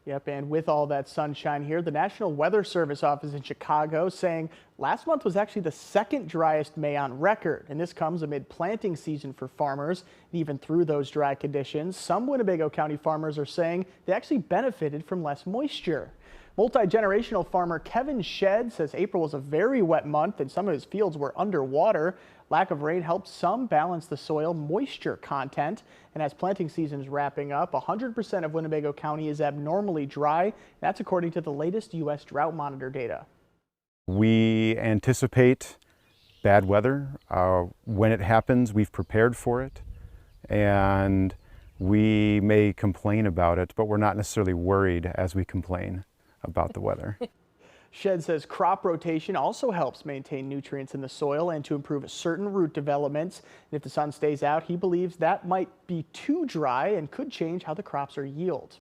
Yep, and with all that sunshine here, the National Weather Service office in Chicago saying last month was actually the second driest May on record. And this comes amid planting season for farmers. And even through those dry conditions, some Winnebago County farmers are saying they actually benefited from less moisture. Multi-generational farmer Kevin Shedd says April was a very wet month and some of his fields were underwater. Lack of rain helped some balance the soil moisture content. And as planting season is wrapping up, 100% of Winnebago County is abnormally dry. That's according to the latest U.S. Drought Monitor data. We anticipate bad weather. When it happens, we've prepared for it. And we may complain about it, but we're not necessarily worried as we complain about the weather. Shedd says crop rotation also helps maintain nutrients in the soil and to improve certain root developments. And if the sun stays out, he believes that might be too dry and could change how the crops are yield.